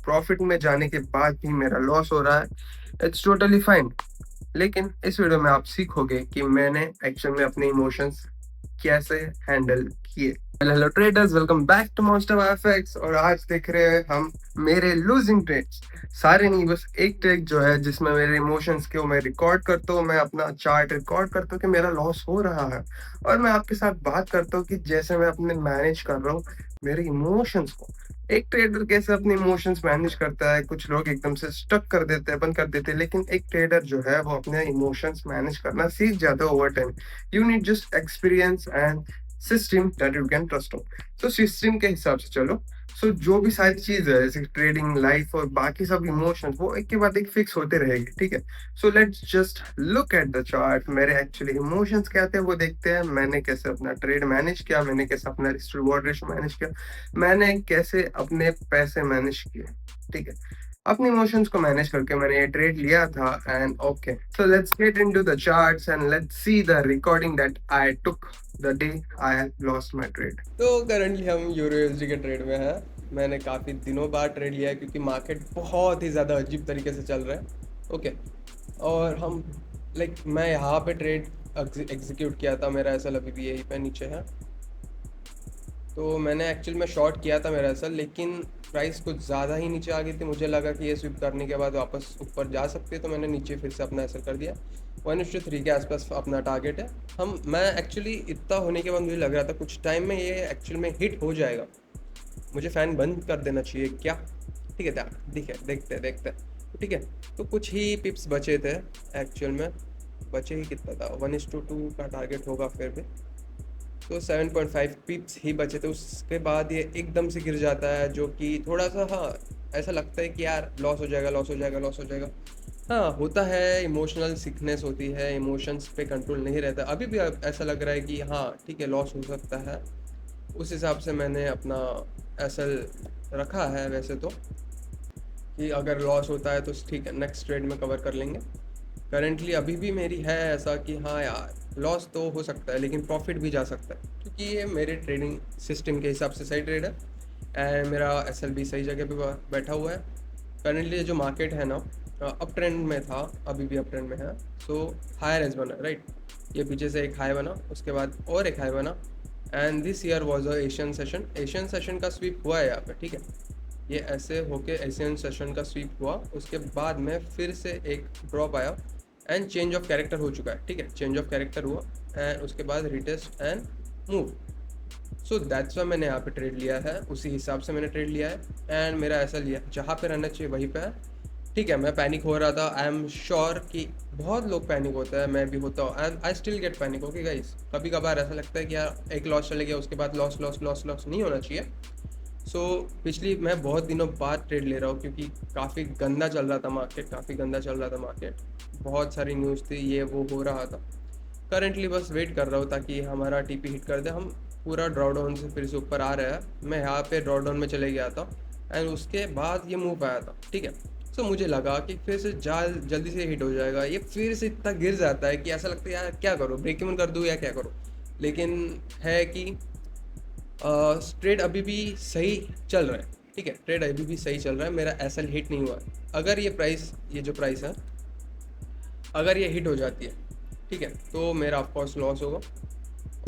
Profit में जाने के बाद भी मेरा लॉस हो रहा है, इट्स टोटली फाइन। लेकिन इस वीडियो में आप सीखोगे कि मैंने एक्चुअल में अपने इमोशंस कैसे हैंडल किए। Hello traders, welcome back to Monster FX. और आज देख रहे हैं हम मेरे लूजिंग ट्रेड्स। सारे नहीं, बस एक ट्रेड जो है जिसमें मेरे इमोशंस को मैं रिकॉर्ड करता हूँ, मैं अपना चार्ट रिकॉर्ड करता हूँ कि मेरा लॉस हो रहा है, और मैं आपके साथ बात करता हूँ कि जैसे मैं अपने मैनेज कर रहा हूँ मेरे इमोशंस को। एक ट्रेडर कैसे अपने इमोशंस मैनेज करता है। कुछ लोग एकदम से स्टक कर देते हैं, बंद कर देते हैं, लेकिन एक ट्रेडर जो है वो अपने इमोशंस मैनेज करना सीख जाता है over time. You need just experience and system that you can trust on. तो सिस्टम के हिसाब से चलो। सो जो भी सारी चीज है जैसे ट्रेडिंग, लाइफ और बाकी सब इमोशंस, वो एक के बाद एक फिक्स होते रहेगी, ठीक है। So let's just look at the chart. मेरे एक्चुअली इमोशंस क्या थे वो देखते हैं। मैंने कैसे अपना ट्रेड मैनेज किया, मैंने कैसे अपना रिस्क रिवॉर्ड रेशो मैनेज किया, मैंने कैसे अपने पैसे मैनेज किए, ठीक है। अपने इमोशंस को मैनेज करके मैंने ये ट्रेड लिया था। And okay, so let's get into the charts and let's see the recording that I took the day I lost my trade. तो करंटली हम यूरो यूएसडी के ट्रेड में हैं। मैंने काफ़ी दिनों बाद ट्रेड लिया है क्योंकि मार्केट बहुत ही ज़्यादा अजीब तरीके से चल रहा है। ओके। और हम मैं यहाँ पे ट्रेड एग्जीक्यूट किया था। मेरा ऐसा अभी भी यहीं पे नीचे है। तो मैंने एक्चुअल में शॉर्ट किया था मेरा ऐसा, लेकिन प्राइस कुछ ज़्यादा ही नीचे आ गई थी। मुझे लगा कि ये स्विप करने के बाद वापस ऊपर जा सकती है, तो मैंने नीचे फिर से अपना ऐसा कर दिया। 1:3 के आसपास अपना टारगेट है। मैं एक्चुअली इतना होने के बाद मुझे लग रहा था कुछ टाइम में ये एक्चुअल में हिट हो जाएगा। मुझे फ़ैन बंद कर देना चाहिए क्या? ठीक है, देखते हैं देखते हैं। ठीक है। तो कुछ ही पिप्स बचे थे एक्चुअल में। बचे ही कितना था, 1:2 का टारगेट होगा फिर भी। तो 7.5 पिप्स ही बचे थे। उसके बाद ये एकदम से गिर जाता है, जो कि थोड़ा सा, हाँ, ऐसा लगता है कि यार लॉस हो जाएगा, लॉस हो जाएगा, लॉस हो जाएगा। हाँ, होता है, इमोशनल सिकनेस होती है, इमोशंस पे कंट्रोल नहीं रहता। अभी भी अब ऐसा लग रहा है कि हाँ ठीक है, लॉस हो सकता है। उस हिसाब से मैंने अपना ऐसा रखा है वैसे तो, कि अगर लॉस होता है तो ठीक है, नेक्स्ट ट्रेड में कवर कर लेंगे। करेंटली अभी भी मेरी है ऐसा कि हाँ यार, लॉस तो हो सकता है लेकिन प्रॉफिट भी जा सकता है, क्योंकि ये मेरे ट्रेडिंग सिस्टम के हिसाब से सही ट्रेड है। एंड मेरा एसएलबी सही जगह पे बैठा हुआ है। करेंटली जो मार्केट है ना, अप ट्रेंड में था, अभी भी अप ट्रेंड में है। सो हायर एज बना, राइट। ये पीछे से एक हाई बना, उसके बाद और एक हाई बना। And this year was a Asian session का स्वीप हुआ है यहाँ पे, ठीक है। ये ऐसे होके एशियन सेशन का स्वीप हुआ, उसके बाद में फिर से एक ड्रॉप आया एंड चेंज ऑफ कैरेक्टर हो चुका है, ठीक है। चेंज ऑफ कैरेक्टर हुआ एंड उसके बाद retest and move. So that's why मैंने यहाँ पे ट्रेड लिया है, उसी हिसाब से मैंने ट्रेड लिया है। एंड मेरा ऐसा लिया, जहाँ पे रहना चाहिए वहीं पे है। ठीक है, मैं पैनिक हो रहा था। आई एम श्योर कि बहुत लोग पैनिक होता है, मैं भी होता हूँ, and I still get panic. Okay guys, कभी कभार ऐसा लगता है कि यार एक लॉस चले गया, उसके बाद लॉस लॉस लॉस लॉस नहीं होना चाहिए। पिछली मैं बहुत दिनों बाद ट्रेड ले रहा हूँ, क्योंकि काफ़ी गंदा चल रहा था मार्केट, काफ़ी गंदा चल रहा था मार्केट। बहुत सारी न्यूज़ थी, ये वो हो रहा था। करंटली बस वेट कर रहा हूँ ताकि हमारा टीपी हिट कर दे। हम पूरा ड्रॉडाउन से फिर से ऊपर आ रहे हैं। मैं यहाँ पे ड्रॉडाउन में चले गया था एंड उसके बाद ये मूव आया था, ठीक है। मुझे लगा कि फिर से जल्दी से हिट हो जाएगा। ये फिर से इतना गिर जाता है कि ऐसा लगता है यार क्या करो, ब्रेक इवन कर दूँ या क्या करो। लेकिन है कि ट्रेड अभी भी सही चल रहा है, ठीक है। ट्रेड अभी भी सही चल रहा है, मेरा एसएल हिट नहीं हुआ है। अगर ये जो प्राइस है, अगर ये हिट हो जाती है, ठीक है, तो मेरा ऑफकोर्स लॉस होगा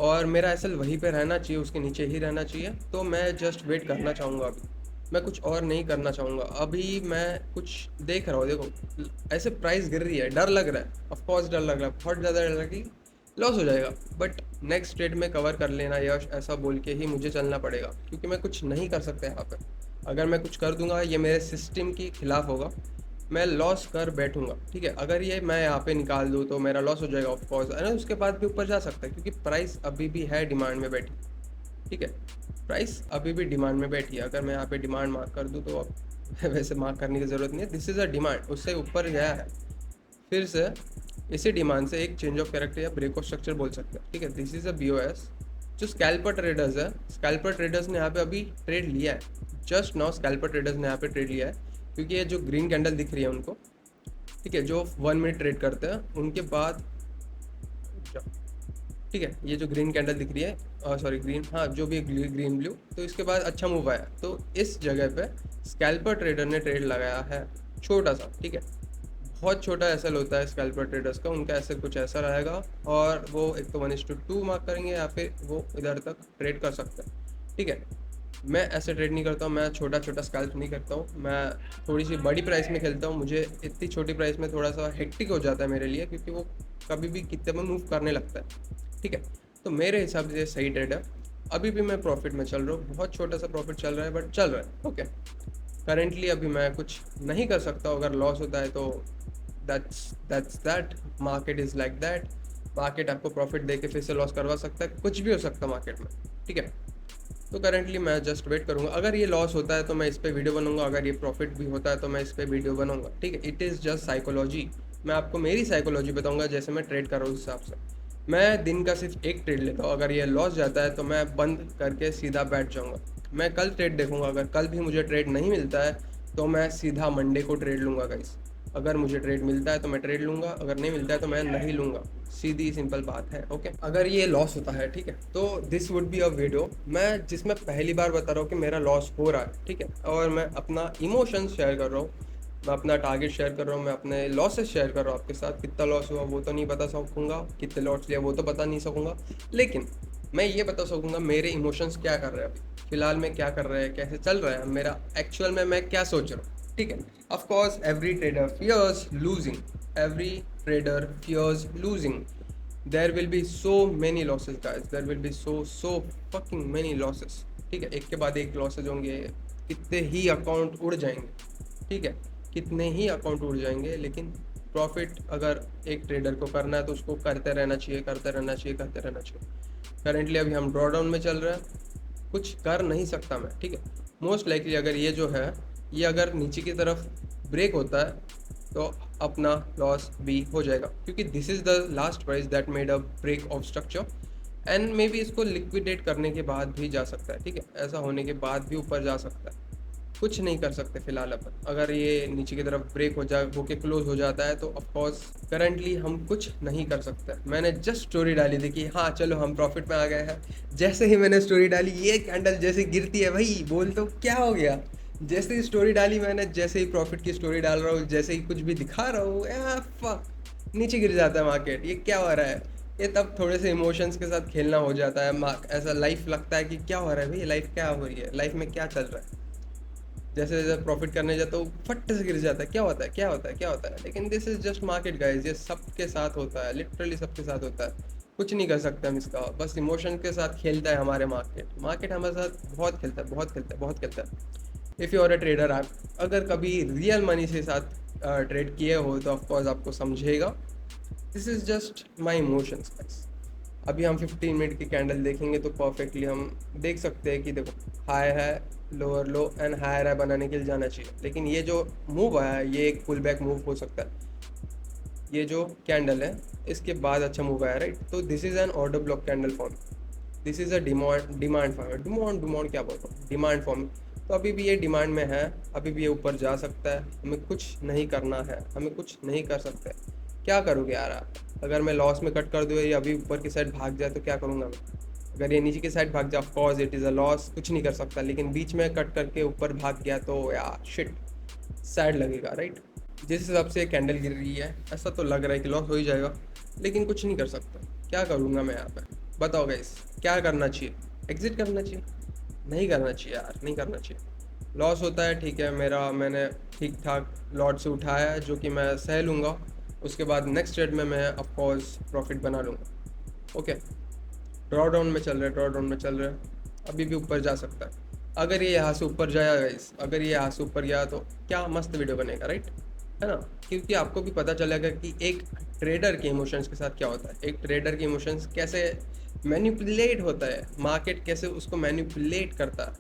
और मेरा एसएल वहीं पे रहना चाहिए, उसके नीचे ही रहना चाहिए। तो मैं जस्ट वेट करना चाहूँगा अभी। मैं कुछ और नहीं करना चाहूँगा अभी। मैं कुछ देख रहा हूँ, देखो ऐसे प्राइस गिर रही है, डर लग रहा है, ऑफकोर्स डर लग रहा है, बहुत ज़्यादा डर लग रही, लॉस हो जाएगा। बट नेक्स्ट ट्रेड में कवर कर लेना यश, ऐसा बोल के ही मुझे चलना पड़ेगा, क्योंकि मैं कुछ नहीं कर सकता यहाँ पर। अगर मैं कुछ कर दूंगा ये मेरे सिस्टम के खिलाफ होगा, मैं लॉस कर बैठूंगा, ठीक है। अगर ये मैं यहाँ पे निकाल दूँ तो मेरा लॉस हो जाएगा ऑफकोर्स, है ना। उसके बाद भी ऊपर जा सकता है, क्योंकि प्राइस अभी भी है डिमांड में बैठी, ठीक है। प्राइस अभी भी डिमांड में बैठी है। अगर मैं यहाँ पे डिमांड मार्क कर दूँ तो अब वैसे मार्क करने की ज़रूरत नहीं है, दिस इज़ अ डिमांड, उससे ऊपर गया है। फिर से इसी डिमांड से एक चेंज ऑफ कैरेक्टर या ब्रेक ऑफ स्ट्रक्चर बोल सकते हैं, ठीक है। This is a BOS. जो स्कैल्पर ट्रेडर्स है, स्कैल्पर ट्रेडर्स ने यहाँ पे अभी ट्रेड लिया है। जस्ट नाउ स्कैल्पर ट्रेडर्स ने यहाँ पे ट्रेड लिया है, क्योंकि ये जो ग्रीन कैंडल दिख रही है उनको, ठीक है, जो 1 मिनट ट्रेड करते हैं, उनके बाद ठीक है, ये जो ग्रीन कैंडल दिख रही है, सॉरी ग्रीन, हाँ जो भी ग्रीन ब्लू, तो इसके बाद अच्छा मूव आया, तो इस जगह पे स्कैल्पर ट्रेडर ने ट्रेड लगाया है छोटा सा, ठीक है, बहुत छोटा एसएल होता है स्कैल्पर ट्रेडर्स का, उनका एसएल कुछ ऐसा रहेगा, और वो एक तो 1:2 मार्क करेंगे या फिर वो इधर तक ट्रेड कर सकते हैं, ठीक है। मैं ऐसे ट्रेड नहीं करता हूँ, मैं छोटा छोटा स्कैल्प नहीं करता हूँ, मैं थोड़ी सी बड़ी प्राइस में खेलता हूँ, मुझे इतनी छोटी प्राइस में थोड़ा सा हेक्टिक हो जाता है मेरे लिए, क्योंकि वो कभी भी कितने में मूव करने लगता है, ठीक है। तो मेरे हिसाब से सही ट्रेड है, अभी भी मैं प्रॉफिट में चल रहा हूँ, बहुत छोटा सा प्रॉफिट चल रहा है बट चल रहा है, ओके। करेंटली अभी मैं कुछ नहीं कर सकता, अगर लॉस होता है तो that's that, market is like that, market आपको प्रॉफिट दे के फिर से लॉस करवा सकता है, कुछ भी हो सकता है मार्केट में, ठीक है। तो करेंटली मैं जस्ट वेट करूँगा, अगर ये लॉस होता है तो मैं इस पर वीडियो बनाऊंगा, अगर ये प्रॉफिट भी होता है तो मैं इस पर वीडियो बनाऊंगा, ठीक है। इट इज़ जस्ट साइकोलॉजी, मैं आपको मेरी साइकोलॉजी बताऊंगा जैसे मैं ट्रेड कर रहा हूँ उस हिसाब से। मैं दिन का सिर्फ एक ट्रेड लेता हूँ, अगर ये लॉस जाता है तो मैं बंद करके सीधा बैठ जाऊँगा, मैं कल ट्रेड देखूंगा, अगर कल भी मुझे ट्रेड नहीं मिलता है तो मैं सीधा मंडे को ट्रेड लूँगा गाइस, अगर मुझे ट्रेड मिलता है तो मैं ट्रेड लूँगा, अगर नहीं मिलता है तो मैं नहीं लूँगा, सीधी सिंपल बात है, ओके। अगर ये लॉस होता है, ठीक है, तो this would be a video मैं जिसमें पहली बार बता रहा हूँ कि मेरा लॉस हो रहा है, ठीक है, और मैं अपना इमोशंस शेयर कर रहा हूँ, मैं अपना टारगेट शेयर कर रहा हूँ, मैं अपने लॉसेस शेयर कर रहा हूँ आपके साथ, कितना लॉस हुआ वो तो नहीं बता सकूँगा, कितने लॉट्स लिया वो तो बता नहीं सकूँगा, लेकिन मैं ये बता सकूँगा मेरे इमोशंस क्या कर रहे हैं अभी फिलहाल में, क्या कर रहे हैं, कैसे चल रहा है मेरा एक्चुअल में, मैं क्या सोच रहा हूँ, ठीक है। Of course every trader fears losing, every trader fears losing, there will be so many losses guys, there will be so fucking many losses, ठीक है, एक के बाद एक लॉसेज होंगे, कितने ही अकाउंट उड़ जाएंगे, ठीक है, कितने ही अकाउंट उड़ जाएंगे, लेकिन प्रॉफिट अगर एक ट्रेडर को करना है तो उसको करते रहना चाहिए, करते रहना चाहिए, करते रहना चाहिए। करेंटली अभी हम ड्रॉ डाउन में चल रहे हैं, कुछ कर नहीं सकता मैं, ठीक है। मोस्ट लाइकली अगर ये जो है ये अगर नीचे की तरफ ब्रेक होता है तो अपना लॉस भी हो जाएगा, क्योंकि this is the last price that made a break of structure, and may be इसको लिक्विडेट करने के बाद भी जा सकता है, ठीक है, ऐसा होने के बाद भी ऊपर जा सकता है, कुछ नहीं कर सकते फिलहाल अपन, अगर ये नीचे की तरफ ब्रेक हो जाए, होके क्लोज हो जाता है तो ऑफकोर्स करंटली हम कुछ नहीं कर सकते। मैंने जस्ट स्टोरी डाली थी कि हाँ चलो हम प्रॉफिट में आ गए हैं, जैसे ही मैंने स्टोरी डाली ये कैंडल जैसे गिरती है भाई, बोल तो क्या हो गया, जैसे ही स्टोरी डाली मैंने, जैसे ही प्रॉफिट की स्टोरी डाल रहा हूँ, जैसे ही कुछ भी दिखा रहा हूँ, फक नीचे गिर जाता है मार्केट, ये क्या हो रहा है, ये तब थोड़े से इमोशंस के साथ खेलना हो जाता है, ऐसा लाइफ लगता है कि क्या हो रहा है भाई, लाइफ क्या हो रही है, लाइफ में क्या चल रहा है, जैसे जैसे प्रॉफिट करने जाता हूँ फट से गिर जाता है, क्या होता है, क्या होता है, क्या होता है, लेकिन this is just market guys, ये सबके साथ होता है, लिटरली सबके साथ होता है, कुछ नहीं कर सकते हम इसका, बस इमोशन के साथ खेलता है हमारे मार्केट, मार्केट हमारे साथ बहुत खेलता है, बहुत खेलता है, बहुत खेलता है। If you are a trader, आप अगर कभी रियल मनी से साथ ट्रेड किए हो तो ऑफकोर्स आपको समझेगा, this is just my emotions guys. अभी हम 15 मिनट की कैंडल देखेंगे तो परफेक्टली हम देख सकते हैं कि देखो हाई है, lower low and higher high बनाने के लिए जाना चाहिए, लेकिन ये जो मूव आया है ये एक पुल बैक मूव हो सकता है, ये जो कैंडल है इसके बाद अच्छा मूव आया, राइट, तो this is an order block candle form, this is a demand form, demand क्या बोल रहा हूँ, डिमांड फॉर्म, तो अभी भी ये डिमांड में है, अभी भी ये ऊपर जा सकता है, हमें कुछ नहीं करना है, हमें कुछ नहीं कर सकते, क्या करोगे यार आप, अगर मैं लॉस में कट कर दूँ या अभी ऊपर की साइड भाग जाए तो क्या करूँगा मैं, अगर ये नीचे की साइड भाग जाए of course it is a loss, कुछ नहीं कर सकता, लेकिन बीच में कट करके ऊपर भाग गया तो यार शिट, सैड लगेगा, राइट। जिस हिसाब से कैंडल गिर रही है ऐसा तो लग रहा है कि लॉस हो ही जाएगा, लेकिन कुछ नहीं कर सकता, क्या करूँगा मैं यहाँ पे, बताओ गाइस क्या करना चाहिए, एग्जिट करना चाहिए, नहीं करना चाहिए यार, नहीं करना चाहिए, लॉस होता है ठीक है, मेरा मैंने ठीक ठाक लॉट से उठाया है जो कि मैं सह लूँगा, उसके बाद नेक्स्ट ट्रेड में मैं ऑफकोर्स प्रॉफिट बना लूँगा, ओके। ड्रॉ डाउन में चल रहा है, ड्रॉ डाउन में चल रहा है, अभी भी ऊपर जा सकता है, अगर ये यहाँ से ऊपर जाया गाइस, अगर ये यहाँ से ऊपर गया तो क्या मस्त वीडियो बनेगा, राइट, है ना, क्योंकि आपको भी पता चलेगा कि एक ट्रेडर के इमोशंस के साथ क्या होता है, एक ट्रेडर के इमोशंस कैसे मैनिपुलेट होता है, मार्केट कैसे उसको मैनिपुलेट करता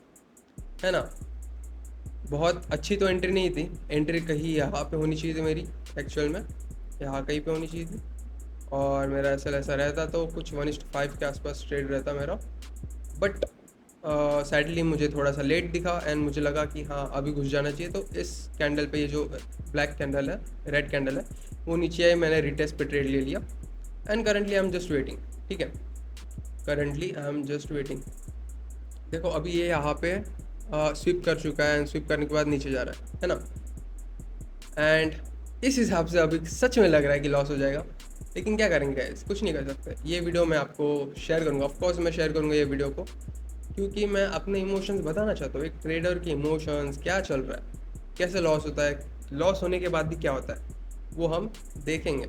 है ना। बहुत अच्छी तो एंट्री नहीं थी, एंट्री कहीं यहाँ पे होनी चाहिए थी मेरी, एक्चुअल में यहाँ कहीं पे होनी चाहिए थी, और मेरा ऐसा रहता तो कुछ 1:5 के आसपास ट्रेड रहता मेरा, बट सैडली मुझे थोड़ा सा लेट दिखा एंड मुझे लगा कि हाँ अभी घुस जाना चाहिए, तो इस कैंडल पे ये जो ब्लैक कैंडल है, रेड कैंडल है, वो नीचे आई, मैंने रिटेस्ट पे ट्रेड ले लिया and currently I am just waiting, ठीक है। Currently I am just waiting. देखो अभी ये यहाँ पे स्विप कर चुका है, एंड स्विप करने के बाद नीचे जा रहा है ना। एंड इस हिसाब से अभी सच में लग रहा है कि लॉस हो जाएगा, लेकिन क्या करेंगे गाइस, कुछ नहीं कर सकते। ये वीडियो मैं आपको शेयर करूँगा, ऑफकोर्स मैं शेयर करूँगा ये वीडियो को, क्योंकि मैं अपने इमोशंस बताना चाहता हूँ। एक ट्रेडर के इमोशंस क्या चल रहा है, कैसे लॉस होता है, लॉस होने के बाद भी क्या होता है, वो हम देखेंगे।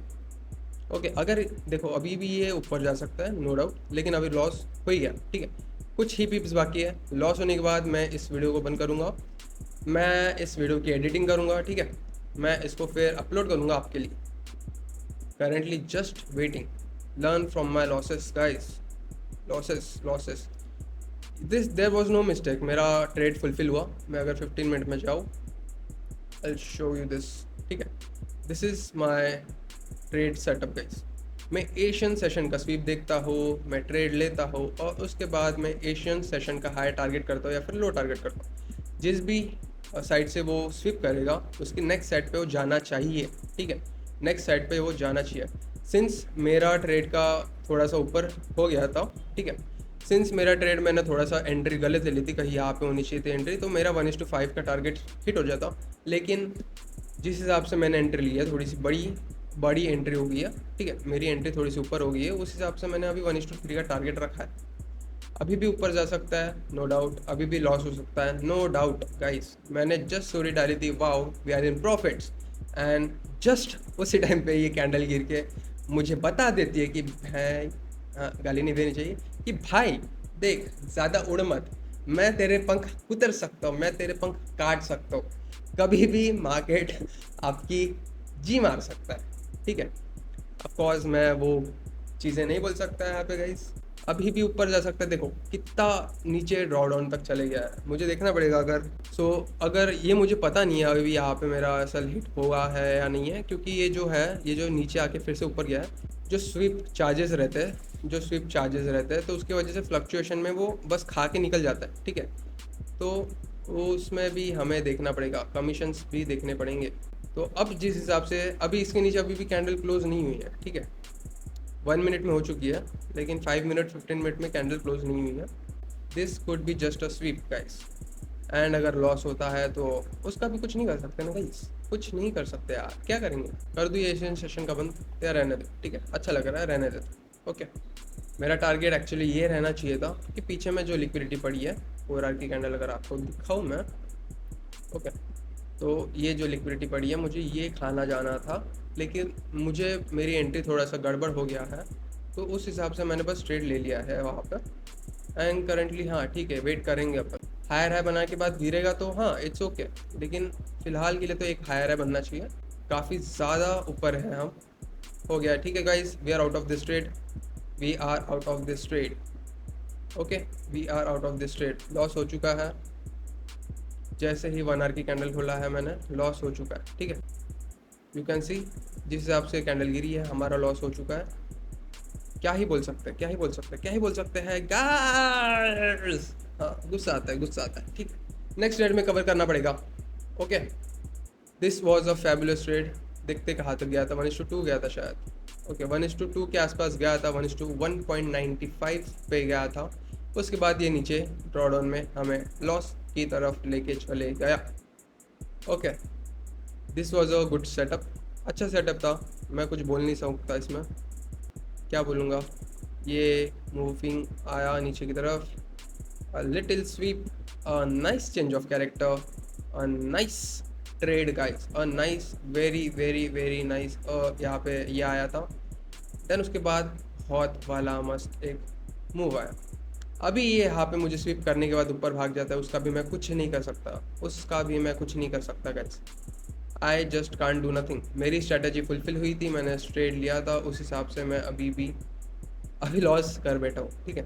ओके, अगर देखो अभी भी ये ऊपर जा सकता है नो डाउट, लेकिन अभी लॉस हो ही गया, ठीक है। कुछ ही पिप्स बाकी है। लॉस होने के बाद मैं इस वीडियो को बंद करूँगा, मैं इस वीडियो की एडिटिंग करूँगा, ठीक है। मैं इसको फिर अपलोड करूँगा आपके लिए। Currently just waiting, learn from my losses guys, losses this there was no mistake, मेरा ट्रेड फुलफिल हुआ। मैं अगर 15 मिनट में जाऊँ, आई शो यू दिस, ठीक है। This is my trade setup guys. मैं एशियन सेशन का स्वीप देखता हूँ, मैं ट्रेड लेता हूँ, और उसके बाद मैं एशियन सेशन का हाई टारगेट करता हूँ या फिर लो टारगेट करता हूँ। जिस भी साइड से वो स्विप करेगा उसकी नेक्स्ट साइड पे वो जाना चाहिए, ठीक है। नेक्स्ट साइड पे वो जाना चाहिए। सिंस मेरा ट्रेड का थोड़ा सा ऊपर हो गया था, ठीक है, सिंस मेरा ट्रेड मैंने थोड़ा सा एंट्री गलत ले ली थी, कहीं यहाँ पे होनी चाहिए थी एंट्री, तो मेरा 1:5 का टारगेट हिट हो जाता। लेकिन जिस हिसाब से मैंने एंट्री ली है, थोड़ी सी बड़ी एंट्री हो गई है, ठीक है, मेरी एंट्री थोड़ी सी ऊपर हो गई है, उस हिसाब से मैंने अभी 1:3 का टारगेट रखा है। अभी भी ऊपर जा सकता है नो डाउट, अभी भी लॉस हो सकता है नो डाउट गाइस। मैंने जस्ट स्टोरी डाली थी, wow we are in profits, and just उसी टाइम पे ये कैंडल गिर के मुझे बता देती है कि भाई, हाँ गाली नहीं देनी चाहिए, कि भाई देख ज़्यादा उड़ मत, मैं तेरे पंख कुतर सकता हूँ, मैं तेरे पंख काट सकता हूँ, कभी भी मार्केट आपकी जी मार सकता है, ठीक है। ऑफकोर्स मैं वो चीज़ें नहीं बोल सकता यहाँ पे गाइस। अभी भी ऊपर जा सकता है, देखो कितना नीचे ड्रॉ डाउन तक चले गया है, मुझे देखना पड़ेगा। अगर ये मुझे पता नहीं है अभी यहाँ पे मेरा असल हिट हुआ है या नहीं है, क्योंकि ये जो नीचे आके फिर से ऊपर गया है, जो स्विप चार्जेस रहते हैं, तो उसकी वजह से फ्लक्चुएशन में वो बस खा के निकल जाता है, ठीक है। तो उसमें भी हमें देखना पड़ेगा, कमीशंस भी देखने पड़ेंगे। तो अब जिस हिसाब से अभी इसके नीचे अभी भी कैंडल क्लोज नहीं हुई है, ठीक है, 1 मिनट में हो चुकी है, लेकिन 5 मिनट 15 मिनट में कैंडल क्लोज नहीं हुई है। This could be just a sweep guys, and अगर लॉस होता है तो उसका भी कुछ नहीं कर सकते ना गाइस, कुछ नहीं कर सकते यार, क्या करेंगे। कर दूँ ये एशियन सेशन का बंद या रहने दे, ठीक है, अच्छा लग रहा है रहने दे, ओके। मेरा टारगेट एक्चुअली ये रहना चाहिए था कि पीछे में जो लिक्विडिटी पड़ी है, 4 की कैंडल अगर आपको दिखाऊँ मैं, ओके, तो ये जो लिक्विडिटी पड़ी है मुझे ये खाना जाना था, लेकिन मुझे मेरी एंट्री थोड़ा सा गड़बड़ हो गया है, तो उस हिसाब से मैंने बस ट्रेड ले लिया है वहाँ पर। एंड करेंटली हाँ ठीक है, वेट करेंगे अपन, हायर हाई बना के बाद गिरेगा तो हाँ इट्स ओके, लेकिन फ़िलहाल के लिए तो एक हायर हाई बनना चाहिए। काफ़ी ज़्यादा ऊपर है हम, हो गया, ठीक है guys, we are out of this trade, we are out of this trade, okay, we are out of this trade. Loss हो चुका है, जैसे ही 1 आवर की कैंडल खोला है मैंने, लॉस हो चुका है, ठीक है। यू कैन सी जिस हिसाब से कैंडल गिरी है हमारा लॉस हो चुका है। क्या ही बोल सकते हैं, क्या ही बोल सकते हैं गाइस। हाँ गुस्सा आता है, ठीक है, नेक्स्ट ट्रेड में कवर करना पड़ेगा, okay. This was a fabulous trade. देखते कहाँ तक गया था, 1:2 गया था शायद, ओके, 1:2 के आसपास गया था, 1:1.95 पे गया था। उसके बाद ये नीचे ड्रॉडाउन में हमें लॉस की तरफ लेके चले गया, okay. This was a good setup, अच्छा सेटअप था, मैं कुछ बोल नहीं सकता इसमें, क्या बोलूँगा। ये मूविंग आया नीचे की तरफ, a little sweep, a nice change of character, a nice trade guys, a nice very very very nice, यहाँ पे ये आया था। देन उसके बाद बहुत वाला मस्त एक मूव आया। अभी ये यहाँ पे मुझे स्वीप करने के बाद ऊपर भाग जाता है, उसका भी मैं कुछ नहीं कर सकता guys. I just can't do nothing. मेरी स्ट्रैटेजी फुलफिल हुई थी, मैंने ट्रेड लिया था, उस हिसाब से मैं अभी लॉस कर बैठा हूँ, ठीक है।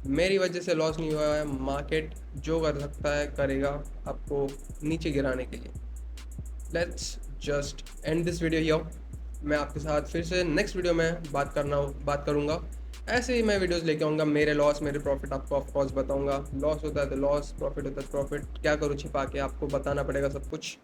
मेरी वजह से लॉस नहीं हुआ है, मार्केट जो कर सकता है करेगा आपको नीचे गिराने के लिए। Let's just and this video here. मैं आपके साथ फिर से नेक्स्ट वीडियो में बात करूँगा। ऐसे ही मैं वीडियोस लेके आऊँगा, मेरे लॉस मेरे प्रॉफिट आपको ऑफकोर्स बताऊँगा। लॉस होता है तो लॉस, प्रॉफिट होता है तो प्रॉफिट, क्या करूँ छिपा के, आपको बताना पड़ेगा सब कुछ।